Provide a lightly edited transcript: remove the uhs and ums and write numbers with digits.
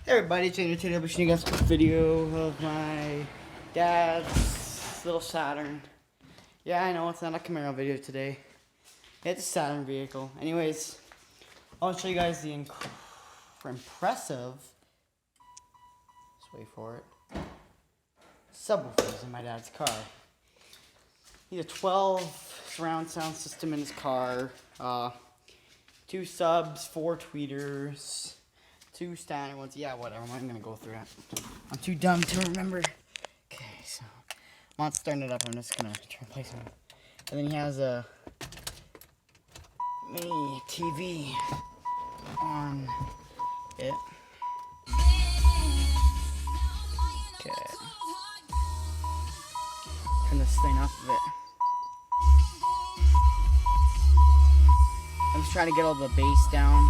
Hey everybody, today I'll be showing you guys a quick video of my dad's little Saturn. Yeah, I know, it's not a Camaro video today. It's a Saturn vehicle. Anyways, I'll show you guys the impressive, let's wait for it, subwoofers in my dad's car. He has a 12 surround sound system in his car, 2 subs, 4 tweeters, 2 standard ones. Yeah, whatever. I'm gonna go through it. I'm too dumb to remember. Okay, so I'm not starting it up. I'm just gonna try and play some. And then he has a mini TV on it. Okay. Turn this thing off a bit. I'm just trying to get all the bass down.